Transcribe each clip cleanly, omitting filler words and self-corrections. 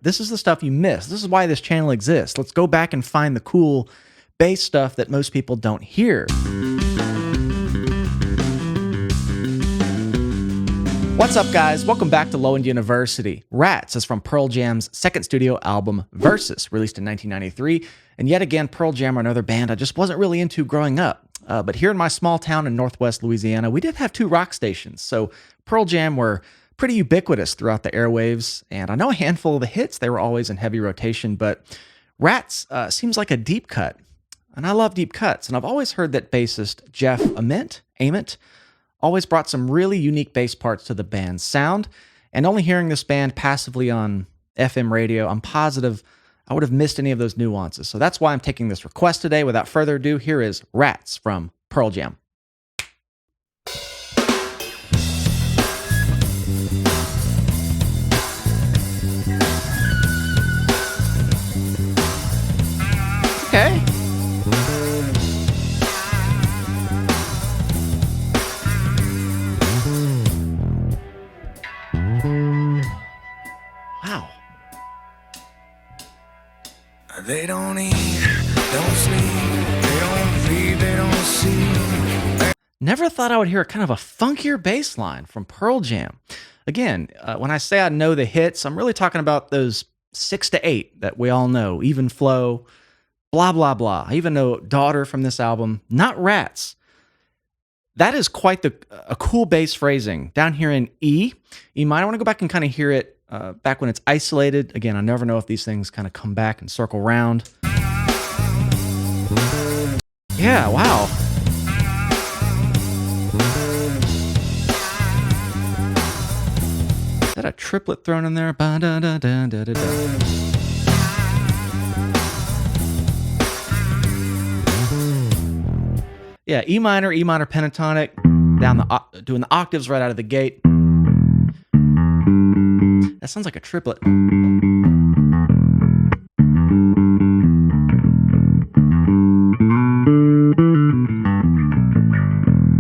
this is the stuff you miss. This is why this channel exists. Let's go back and find the cool bass stuff that most people don't hear. What's up, guys? Welcome back to Low End University. Rats is from Pearl Jam's second studio album, Versus, released in 1993. And yet again, Pearl Jam are another band I just wasn't really into growing up. But here in my small town in northwest Louisiana, we did have 2 rock stations. So Pearl Jam were pretty ubiquitous throughout the airwaves. And I know a handful of the hits, they were always in heavy rotation. But Rats seems like a deep cut. And I love deep cuts. And I've always heard that bassist Jeff Ament always brought some really unique bass parts to the band's sound, and only hearing this band passively on FM radio, I'm positive I would have missed any of those nuances. So that's why I'm taking this request today. Without further ado, here is Rats from Pearl Jam. Okay. Wow. They don't eat, don't sleep, they don't feed, they don't see. Never thought I would hear kind of a funkier bass line from Pearl Jam. Again, when I say I know the hits, I'm really talking about those 6 to 8 that we all know. Even Flow, blah, blah, blah. I even know Daughter from this album, not Rats. That is quite a cool bass phrasing. Down here in E minor, I want to go back and kind of hear it back when it's isolated. Again, I never know if these things kind of come back and circle round. Yeah, wow. Is that a triplet thrown in there? Ba-da-da-da-da-da-da. Yeah, E minor pentatonic, down doing the octaves right out of the gate. That sounds like a triplet.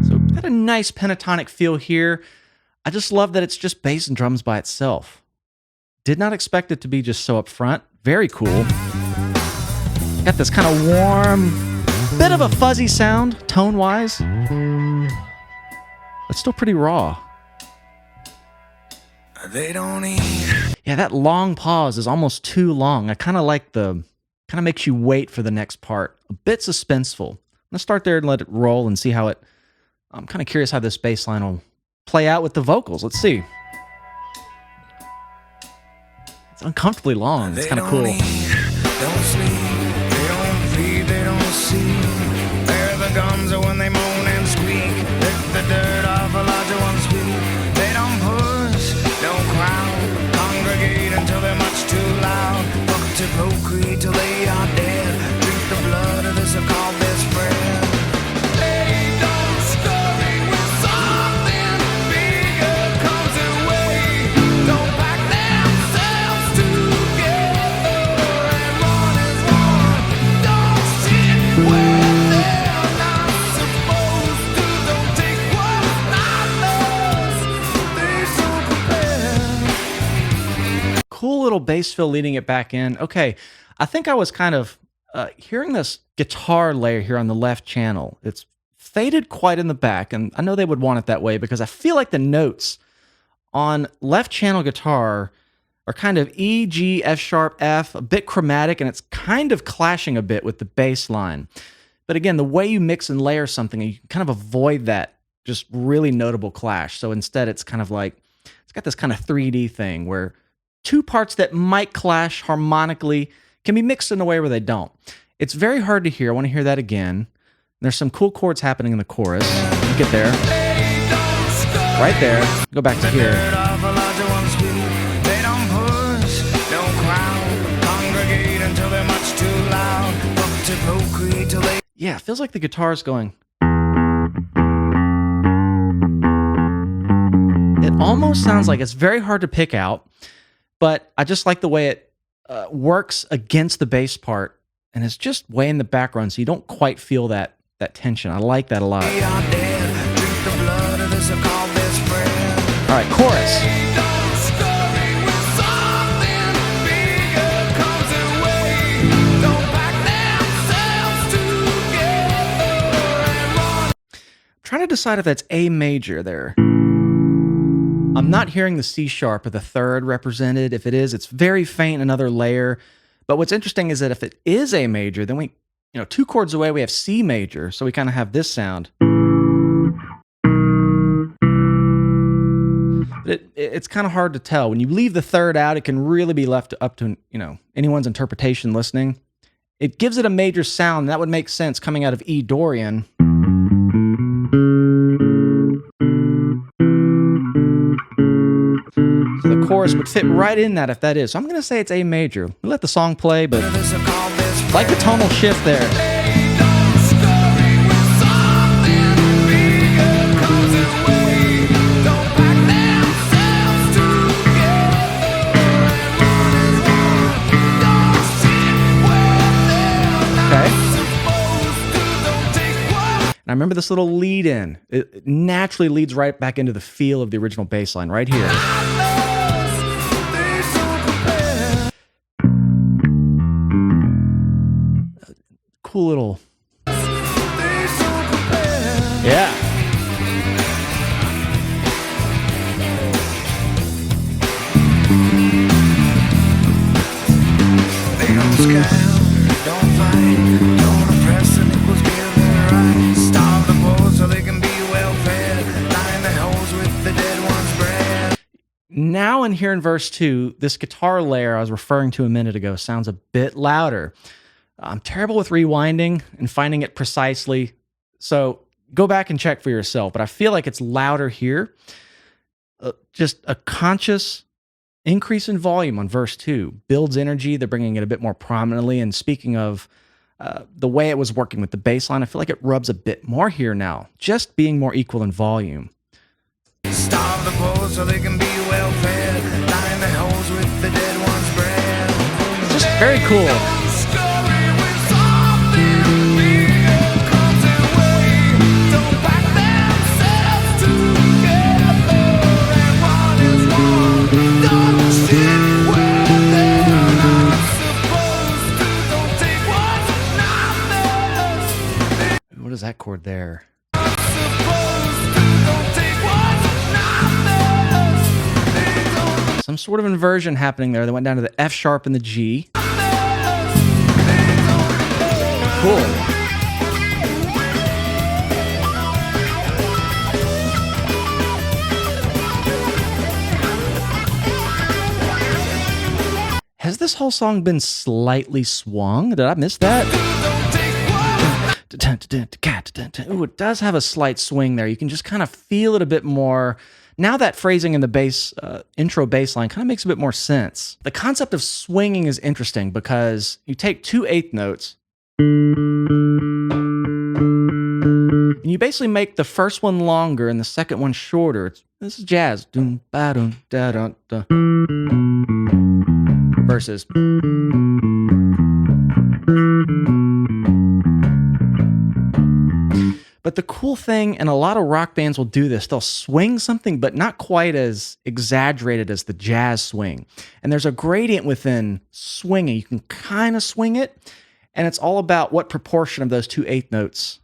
So got a nice pentatonic feel here. I just love that it's just bass and drums by itself. Did not expect it to be just so up front. Very cool. Got this kind of warm, bit of a fuzzy sound, tone-wise, but still pretty raw. They don't eat. Yeah, that long pause is almost too long. I kind of like kind of makes you wait for the next part. A bit suspenseful. Let's start there and let it roll and see how it, I'm kind of curious how this bass line will play out with the vocals. Let's see. It's uncomfortably long. It's kind of cool. Don't sleep, they don't feed, they don't see. They're the gums when they moan and squeak. Lick the dirt off a larger one's feet. They don't push, don't crowd. Congregate until they're much too loud. Fuck to procreate till they are dead. Drink the blood of this so-called best friend. They don't scurry when something bigger comes their way. Don't pack themselves together and run as one. Don't sit where they're not supposed to. Don't take what's not theirs. They're so prepared. Cool little bass fill leading it back in. Okay, I think I was kind of hearing this guitar layer here on the left channel. It's faded quite in the back, and I know they would want it that way because I feel like the notes on left channel guitar are kind of E, G, F sharp, F, a bit chromatic, and it's kind of clashing a bit with the bass line. But again, the way you mix and layer something, you can kind of avoid that just really notable clash. So instead, it's kind of like, it's got this kind of 3D thing where 2 parts that might clash harmonically can be mixed in a way where they don't. It's very hard to hear. I want to hear that again. There's some cool chords happening in the chorus. You get there. Right there. Go back to here. They don't push, don't crowd. Congregate until they're much too loud. Fuck to procreate till they. Yeah, it feels like the guitar is going. It almost sounds like it's very hard to pick out, but I just like the way it works against the bass part, and it's just way in the background, so you don't quite feel that tension. I like that a lot. All right, chorus. decide if that's A major there. I'm not hearing the C sharp or the third represented. If it is, it's very faint, another layer. But what's interesting is that if it is A major, then we, 2 chords away, we have C major. So we kind of have this sound. But it's kind of hard to tell. When you leave the third out, it can really be left up to, anyone's interpretation listening. It gives it a major sound, and that would make sense coming out of E Dorian. So the chorus would fit right in that if that is. So I'm going to say it's A major. We'll let the song play, but like the tonal shift there. And I remember this little lead in. It naturally leads right back into the feel of the original bass line right here. Cool little. Yeah. They don't scout, don't fight, don't oppress and equals give their right. Starve the poor so they can be well fed. Line the holes with the dead one's bread. Now in here in verse 2, this guitar layer I was referring to a minute ago sounds a bit louder. I'm terrible with rewinding and finding it precisely, so go back and check for yourself, but I feel like it's louder here. Just a conscious increase in volume on verse 2 builds energy. They're bringing it a bit more prominently, and speaking of the way it was working with the bass line, I feel like it rubs a bit more here now, just being more equal in volume. Starve the poor so they can be well fed. Line the holes with the dead one's bread. Just very cool. What is that chord there? Some sort of inversion happening there. They went down to the F sharp and the G. Cool. Has this whole song been slightly swung? Did I miss that? Ooh, it does have a slight swing there. You can just kind of feel it a bit more. Now that phrasing in the bass intro bass line kind of makes a bit more sense. The concept of swinging is interesting because you take 2 eighth notes and you basically make the first one longer and the second one shorter. This is jazz. Versus. But the cool thing, and a lot of rock bands will do this, they'll swing something, but not quite as exaggerated as the jazz swing. And there's a gradient within swinging. You can kind of swing it, and it's all about what proportion of those 2 eighth notes,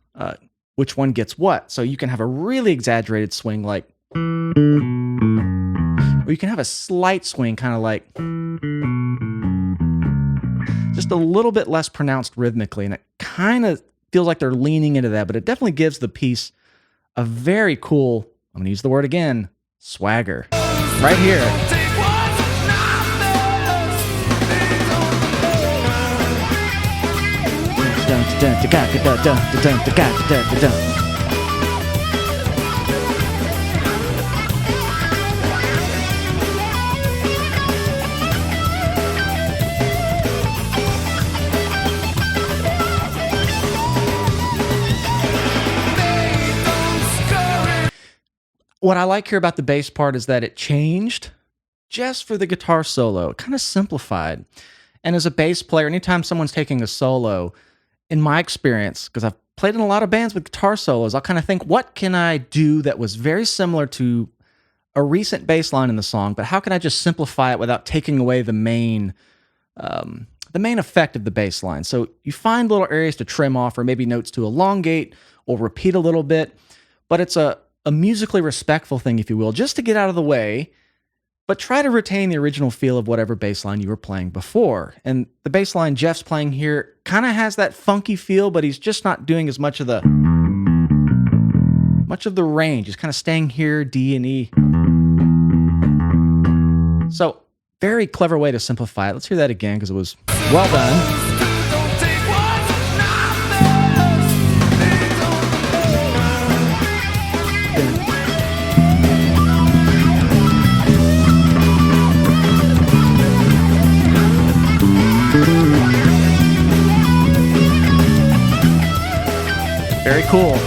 which one gets what. So you can have a really exaggerated swing like, or you can have a slight swing kind of like, just a little bit less pronounced rhythmically, and it kind of feels like they're leaning into that, but it definitely gives the piece a very cool, I'm going to use the word again, swagger. Right here. What I like here about the bass part is that it changed just for the guitar solo. It kind of simplified. And as a bass player, anytime someone's taking a solo, in my experience, because I've played in a lot of bands with guitar solos, I'll kind of think, what can I do that was very similar to a recent bass line in the song, but how can I just simplify it without taking away the main effect of the bass line? So you find little areas to trim off, or maybe notes to elongate or repeat a little bit. but it's a musically respectful thing, if you will, just to get out of the way, but try to retain the original feel of whatever bass line you were playing before. And the bass line Jeff's playing here kind of has that funky feel, but he's just not doing as much of the range. He's kind of staying here, D and E. So, very clever way to simplify it. Let's hear that again because it was well done. Very cool.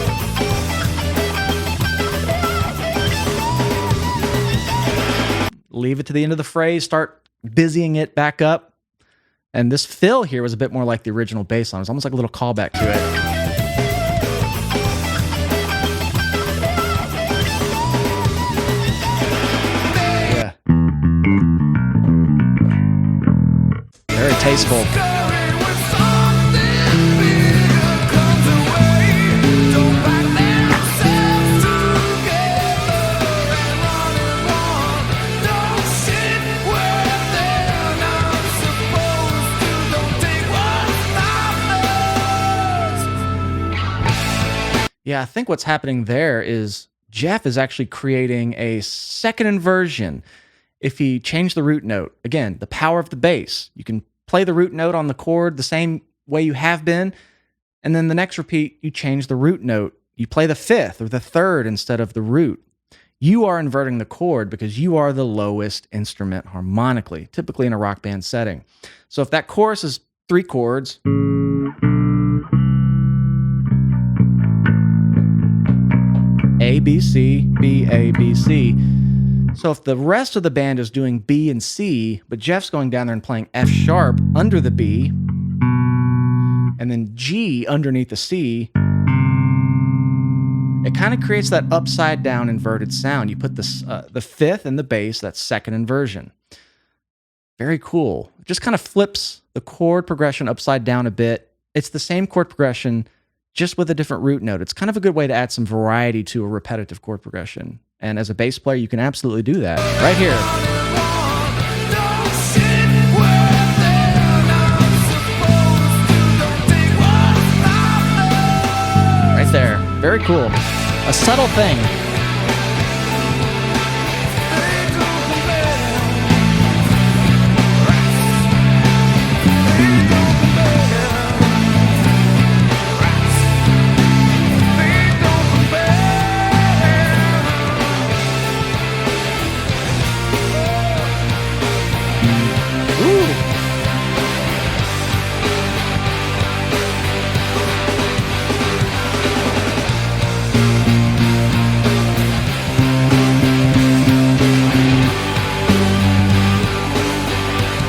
Leave it to the end of the phrase, start busying it back up. And this fill here was a bit more like the original bass line. It was almost like a little callback to it. Yeah. Very tasteful. Yeah, I think what's happening there is Jeff is actually creating a second inversion. If he changed the root note, again, the power of the bass, you can play the root note on the chord the same way you have been, and then the next repeat, you change the root note. You play the fifth or the third instead of the root. You are inverting the chord because you are the lowest instrument harmonically, typically in a rock band setting. So if that chorus is 3 chords, A, B, C, B, A, B, C. So if the rest of the band is doing B and C, but Jeff's going down there and playing F sharp under the B, and then G underneath the C, it kind of creates that upside down inverted sound. You put the fifth in the bass, that's second inversion. Very cool. It just kind of flips the chord progression upside down a bit. It's the same chord progression, just with a different root note. It's kind of a good way to add some variety to a repetitive chord progression. And as a bass player, you can absolutely do that right here. Right there. Very cool. A subtle thing.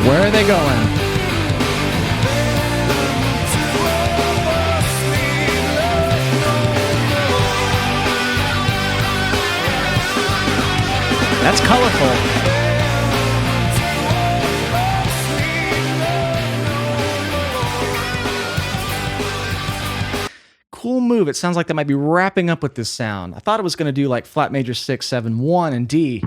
Where are they going? That's colorful. Cool move. It sounds like that might be wrapping up with this sound. I thought it was going to do like flat major 6, 7, 1, and D.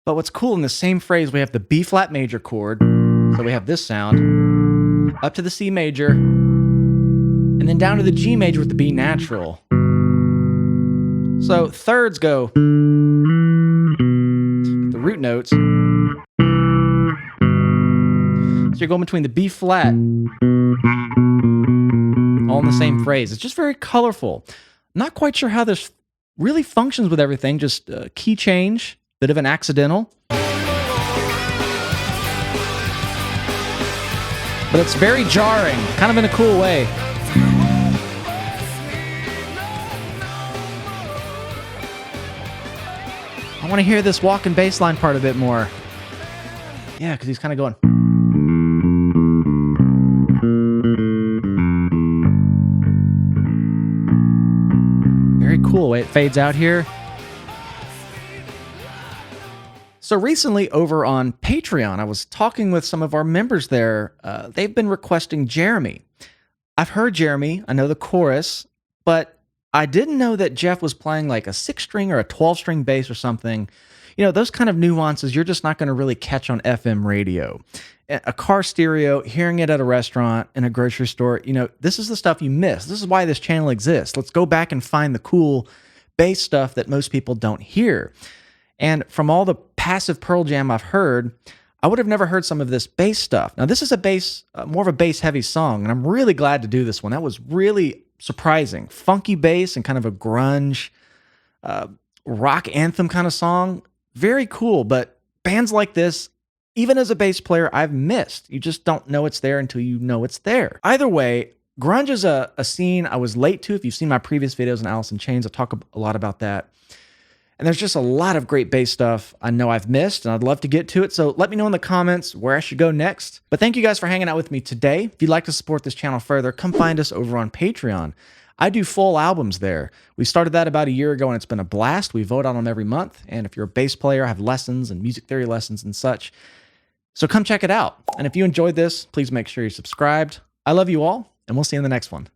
But what's cool in the same phrase, we have the B flat major chord. So we have this sound up to the C major and then down to the G major with the B natural. So thirds go the root notes. So you're going between the B flat all in the same phrase. It's just very colorful. Not quite sure how this really functions with everything. Just a key change. Bit of an accidental. But it's very jarring, kind of in a cool way. I want to hear this walking bass line part a bit more. Yeah, because he's kind of going. Very cool way it fades out here. So recently over on Patreon, I was talking with some of our members there. They've been requesting Jeremy. I've heard Jeremy, I know the chorus, but I didn't know that Jeff was playing like a 6-string or a 12-string bass or something. You know, those kind of nuances you're just not going to really catch on FM radio. A car stereo, hearing it at a restaurant, in a grocery store, you know, this is the stuff you miss. This is why this channel exists. Let's go back and find the cool bass stuff that most people don't hear. And from all the passive Pearl Jam I've heard, I would have never heard some of this bass stuff. Now, this is a bass, more of a bass-heavy song, and I'm really glad to do this one. That was really surprising. Funky bass and kind of a grunge, rock anthem kind of song. Very cool, but bands like this, even as a bass player, I've missed. You just don't know it's there until you know it's there. Either way, grunge is a scene I was late to. If you've seen my previous videos on Alice in Chains, I talk a lot about that. And there's just a lot of great bass stuff I know I've missed, and I'd love to get to it. So let me know in the comments where I should go next. But thank you guys for hanging out with me today. If you'd like to support this channel further, come find us over on Patreon. I do full albums there. We started that about a year ago, and it's been a blast. We vote on them every month. And if you're a bass player, I have lessons and music theory lessons and such. So come check it out. And if you enjoyed this, please make sure you're subscribed. I love you all, and we'll see you in the next one.